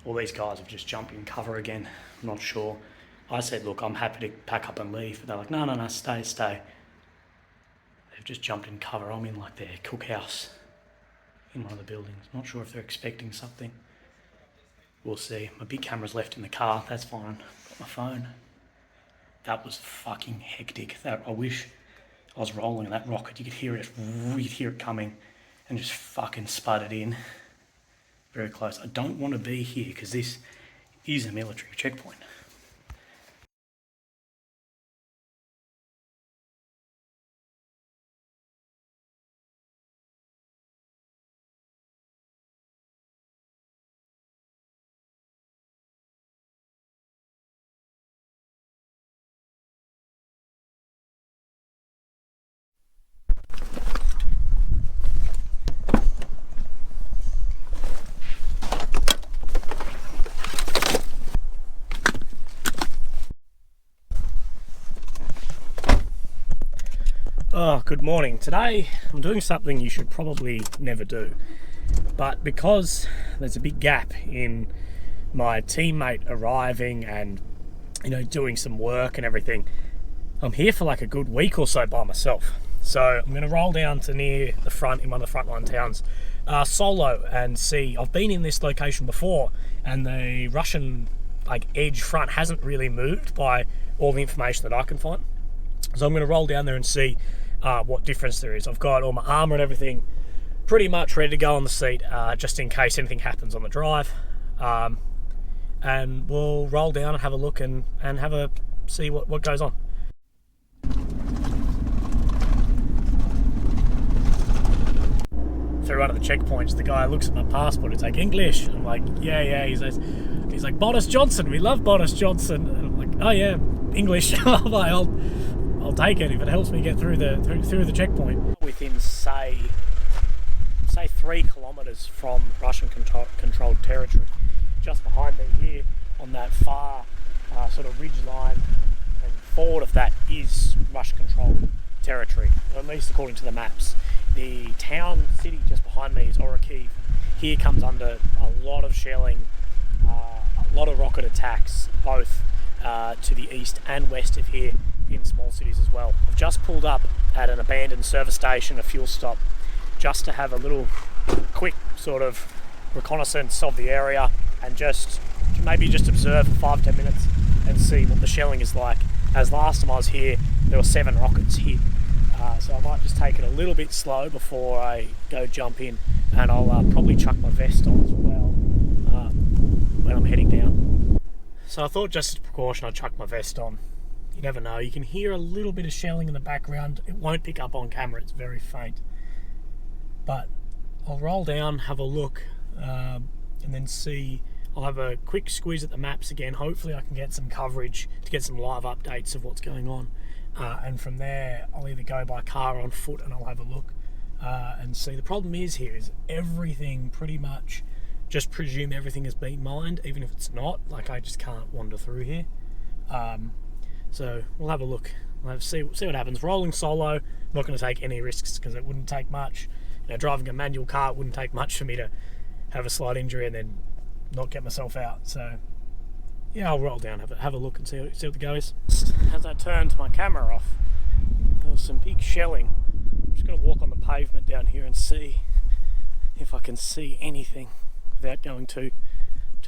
all these guys have just jumped in cover again. I'm not sure. I said, look, I'm happy to pack up and leave. But they're like, no, stay. They've just jumped in cover. I'm in like their cookhouse in one of the buildings. Not sure if they're expecting something. We'll see. My big camera's left in the car. That's fine. Got my phone. That was fucking hectic. I wish I was rolling that rocket. You could hear it coming and just fucking spud it in. Very close. I don't want to be here because this is a military checkpoint. Oh, good morning. Today I'm doing something you should probably never do, but because there's a big gap in my teammate arriving and doing some work and everything, I'm here for like a good week or so by myself. So I'm going to roll down to near the front in one of the Frontline towns solo and see. I've been in this location before and the Russian edge front hasn't really moved by all the information that I can find. So I'm going to roll down there and see what difference there is. I've got all my armour and everything pretty much ready to go on the seat, just in case anything happens on the drive. And we'll roll down and have a look and see what goes on. Through one of the checkpoints, the guy looks at my passport. It's like, English. I'm like, yeah. He's like, Boris Johnson. We love Boris Johnson. And I'm like, oh yeah, English. I'm like, I'll take it if it helps me get through the checkpoint. Within say 3 kilometres from Russian controlled territory, just behind me here on that far sort of ridge line and forward of that is Russian controlled territory, or at least according to the maps. The city just behind me is Orikhiv. Here comes under a lot of shelling, a lot of rocket attacks, both to the east and west of here, in small cities as well. I've just pulled up at an abandoned service station, a fuel stop, just to have a little quick sort of reconnaissance of the area and just observe for 5-10 minutes and see what the shelling is like. As last time I was here, there were 7 rockets hit. So I might just take it a little bit slow before I go jump in, and I'll probably chuck my vest on as well when I'm heading down. So I thought just as a precaution I'd chuck my vest on. You never know, you can hear a little bit of shelling in the background. It won't pick up on camera, it's very faint. But I'll roll down, have a look, and then see. I'll have a quick squeeze at the maps again. Hopefully I can get some coverage to get some live updates of what's going on. And from there, I'll either go by car or on foot and I'll have a look and see. The problem is everything pretty much, just presume everything has been mined, even if it's not. I just can't wander through here. So we'll have a look. We'll see what happens. Rolling solo, I'm not going to take any risks because it wouldn't take much. Driving a manual car, it wouldn't take much for me to have a slight injury and then not get myself out. So yeah, I'll roll down, have a look and see what the go is. As I turned my camera off, there was some big shelling. I'm just going to walk on the pavement down here and see if I can see anything without going too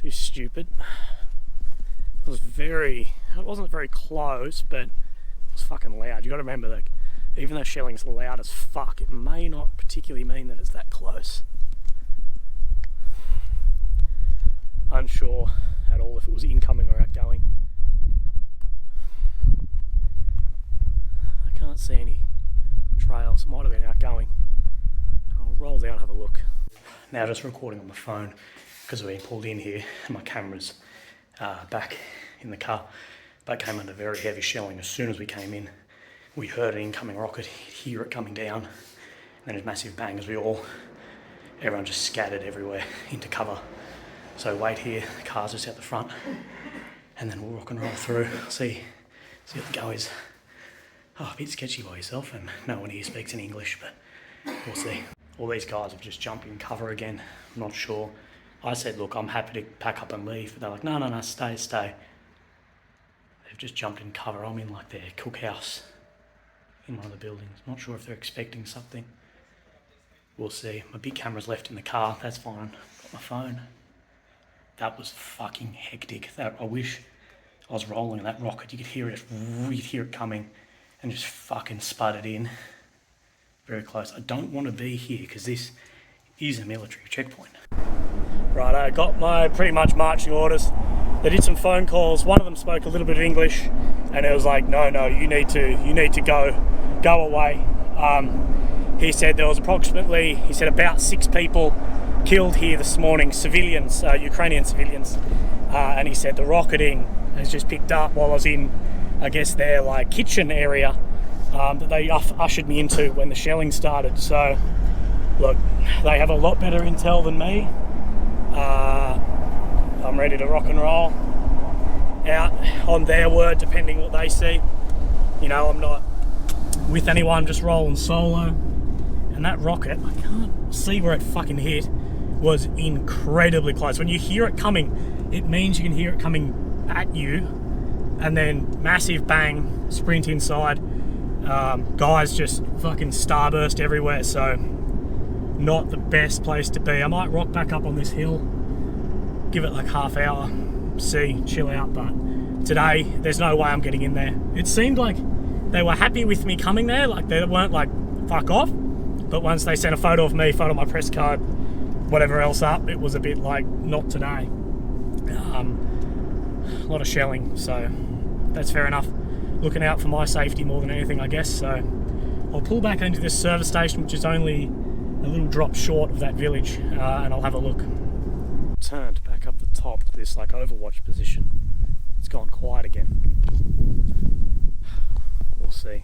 stupid. It wasn't very close, but it was fucking loud. You got to remember that even though shelling's loud as fuck, it may not particularly mean that it's that close. Unsure at all if it was incoming or outgoing. I can't see any trails. It might have been outgoing. I'll roll down and have a look. Now just recording on my phone because we've been pulled in here and my camera's back in the car, but came under very heavy shelling. As soon as we came in, we heard an incoming rocket, hear it coming down, and then a massive bang as everyone just scattered everywhere into cover. So wait here, the car's just out the front, and then we'll rock and roll through, see what the go is. Oh, a bit sketchy by yourself, and no one here speaks any English, but we'll see. All these guys have just jumped in cover again. I'm not sure. I said, look, I'm happy to pack up and leave. But they're like, no, stay. They've just jumped in cover. I'm in like their cookhouse in one of the buildings. Not sure if they're expecting something. We'll see. My big camera's left in the car. That's fine. Got my phone. That was fucking hectic. I wish I was rolling that rocket. You could hear it coming and just fucking sputtered in. Very close. I don't want to be here because this is a military checkpoint. Right, I got my pretty much marching orders. They did some phone calls. One of them spoke a little bit of English, and it was like, no, you need to go away. He said there was approximately, about 6 people killed here this morning, civilians, Ukrainian civilians, and he said the rocketing has just picked up while I was in, I guess, their like kitchen area that they ushered me into when the shelling started. So, look, they have a lot better intel than me. I'm ready to rock and roll out on their word, depending what they see. You know, I'm not with anyone, just rolling solo. And that rocket, I can't see where it fucking hit, was incredibly close. When you hear it coming, it means you can hear it coming at you, and then massive bang, sprint inside. Guys just fucking starburst everywhere, so not the best place to be. I might rock back up on this hill, give it like half hour, chill out, but today there's no way I'm getting in there. It seemed like they were happy with me coming there, like they weren't like fuck off, but once they sent a photo of me, photo of my press card, whatever else up, it was a bit like not today. A lot of shelling, so that's fair enough. Looking out for my safety more than anything, I guess. So I'll pull back into this service station, which is only a little drop short of that village, and I'll have a look. Turned back up the top to this like overwatch position. It's gone quiet again. We'll see.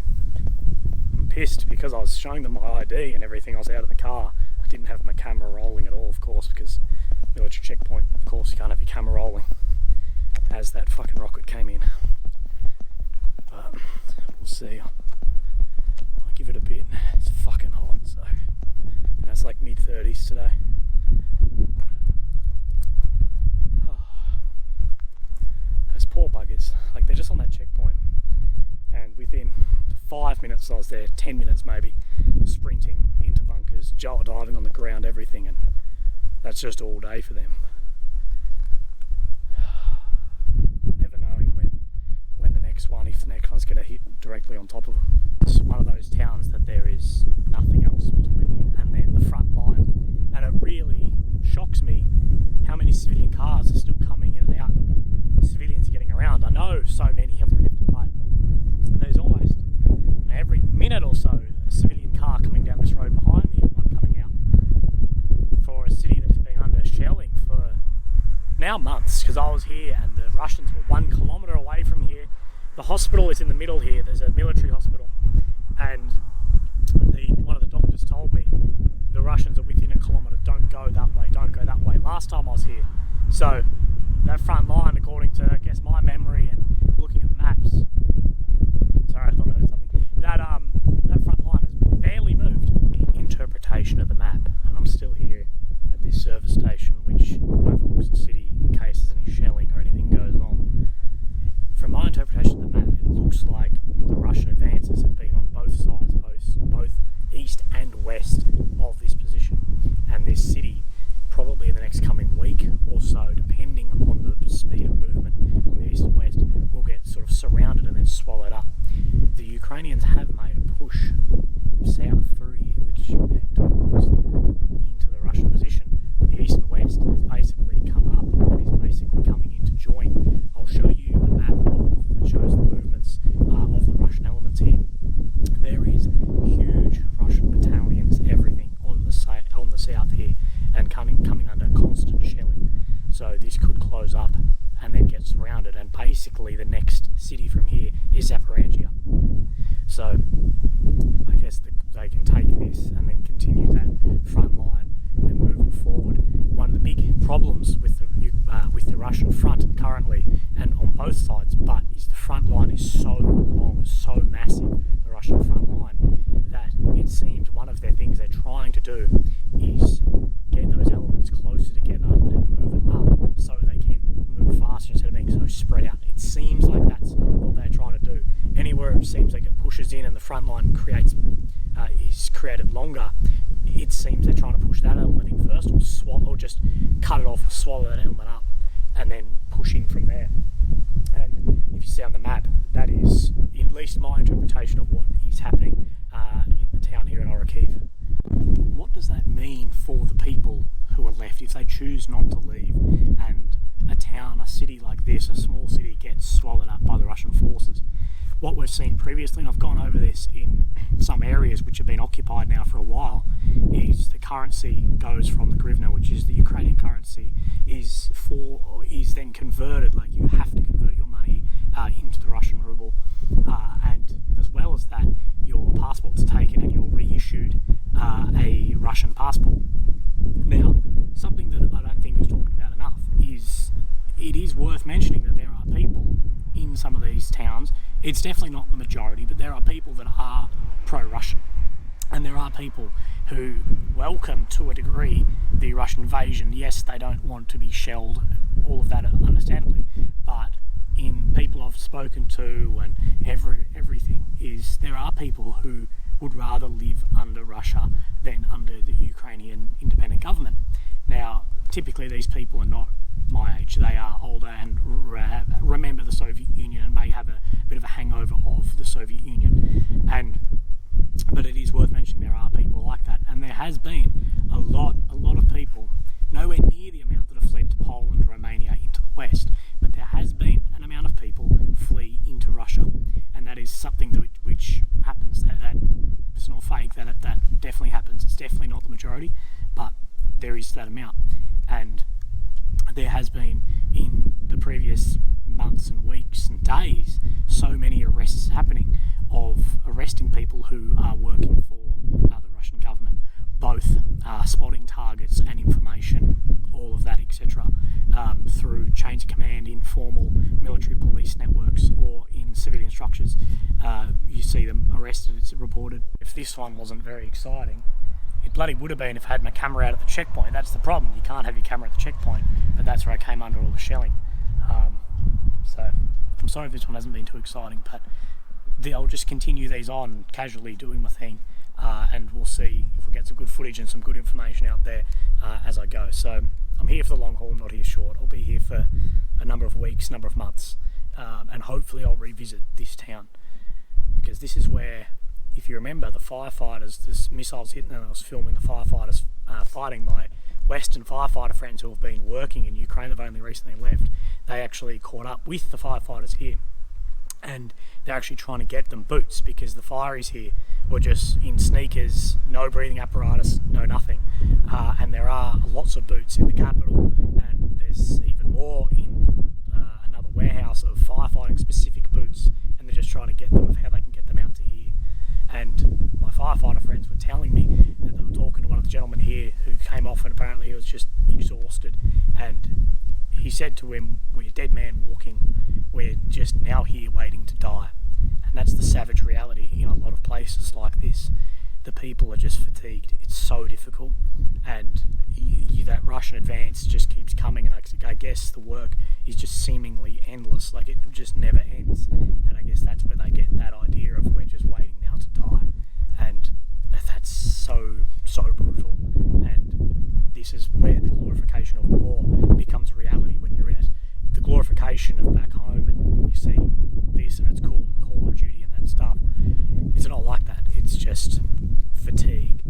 I'm pissed because I was showing them my ID and everything. I was out of the car. I didn't have my camera rolling at all, of course, because military checkpoint, of course, you can't have your camera rolling as that fucking rocket came in. But we'll see. I'll give it a bit. It's fucking hot, so and it's like mid-30s today. Those poor buggers, like they're just on that checkpoint, and within 5 minutes I was there, 10 minutes maybe, sprinting into bunkers, diving on the ground, everything, and that's just all day for them. Never knowing when the next one, if the next one's going to hit directly on top of them. It's one of those towns that there is nothing else between it and then the front line, and it really shocks me how many civilian cars are still coming in and out. Civilians are getting around. I know so many have left, but there's almost every minute or so a civilian car coming down this road behind me and one coming out, for a city that has been under shelling for now months, because I was here and the Russians were 1 kilometre away from here. The hospital is in the middle here. There's a military hospital, and one of the doctors told me the Russians are within 1 kilometre. Don't go that way. Last time I was here. So that front line, according to, I guess, my memory and looking at the maps, sorry, I thought I heard something, that front line has barely moved. Interpretation of the map, and I'm still here at this service station which overlooks the city in case there's any shelling or anything goes on. From my interpretation of the map, it looks like the Russian advances have been on both sides, both east and west of this position, and this city, probably in the next coming week or so, depending on the speed of movement on the east and west, will get sort of surrounded and then swallowed up. The Ukrainians have made a push south through here, which towards into the Russian position. The east and west has basically come up and is basically coming in to join. I'll show you a map that shows the movements of the Russian elements here. There is huge Russian battalions, everything on the south here, and coming under constant shelling. So this could close up and then get surrounded, and basically the next city from here is Zaporizhzhia. So I guess they can take this and then continue that front line and move forward. One of the big problems with the Russian front currently, and on both sides, but is the front line is so long, so massive, the Russian front line, that it seems one of their things they're trying to do is get those elements closer together and seems like it pushes in and the front line is created longer, it seems they're trying to push that element in first, or just cut it off, swallow that element up, and then push in from there. And if you see on the map, that is at least my interpretation of what is happening in the town here in Orikhiv. What does that mean for the people who are left if they choose not to leave and a city like this, a small city, gets swallowed up by the Russian forces? What we've seen previously, and I've gone over this in some areas which have been occupied now for a while, is the currency goes from the hryvnia, which is the Ukrainian currency, is then converted, like you have to convert your money into the Russian ruble, and as well as that, your passport's taken and you're reissued a Russian passport. Now, something that I don't think is talked about enough is it is worth mentioning that there are people in some of these towns. It's definitely not the majority, but there are people that are pro-Russian, and there are people who welcome to a degree the Russian invasion. Yes, they don't want to be shelled, all of that understandably, but in people I've spoken to and everything is there are people who would rather live under Russia than under the Ukrainian independent government. Now, typically these people are not my age. They are older and remember the Soviet Union and may have a bit of a hangover of the Soviet Union. But it is worth mentioning there are people like that, and there has been a lot of people, nowhere near the amount that have fled to Poland, Romania, into the West, but there has been an amount of people flee into Russia, and that is something which happens. That is not fake. That definitely happens. It's definitely not the majority, but there is that amount, and there has been in the previous months and weeks and days so many arrests happening of arresting people who are working for the Russian government, both spotting targets and information, all of that, etc., through chains of command, informal military police networks, or in civilian structures. You see them arrested, it's reported. If this one wasn't very exciting, it bloody would have been if I had my camera out at the checkpoint. That's the problem. You can't have your camera at the checkpoint, but that's where I came under all the shelling. So I'm sorry if this one hasn't been too exciting, but I'll just continue these on casually doing my thing, and we'll see if we get some good footage and some good information out there as I go. So I'm here for the long haul, not here short. I'll be here for a number of weeks, number of months, and hopefully I'll revisit this town, because this is where, if you remember, the firefighters, this missiles hit, and I was filming the firefighters fighting my Western firefighter friends who have been working in Ukraine. They've only recently left. They actually caught up with the firefighters here, and they're actually trying to get them boots, because the fireys here were just in sneakers, no breathing apparatus, no nothing. And there are lots of boots in the capital, and there's even more in another warehouse of firefighting specific boots, and they're just trying to get them of how they can get them out to here. And my firefighter friends were telling me that they were talking to one of the gentlemen here who came off, and apparently he was just exhausted, and he said to him, "We're a dead man walking, we're just now here waiting to die." And that's the savage reality in a lot of places like this. The people are just fatigued. It's so difficult, and that Russian advance just keeps coming, and I guess the work is just seemingly endless, like it just never ends. And I guess that's where they get that idea of we're just waiting now to die, and that's so brutal. And this is where the glorification of war becomes a reality. When you're at the glorification of back home and you see this and it's cool, Call of Duty and that stuff, it's not like that. It's just fatigue,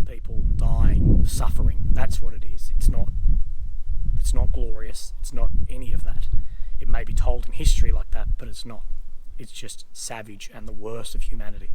people dying, suffering. That's what it is. It's not glorious. It's not any of that. It may be told in history like that, but it's not. It's just savage and the worst of humanity.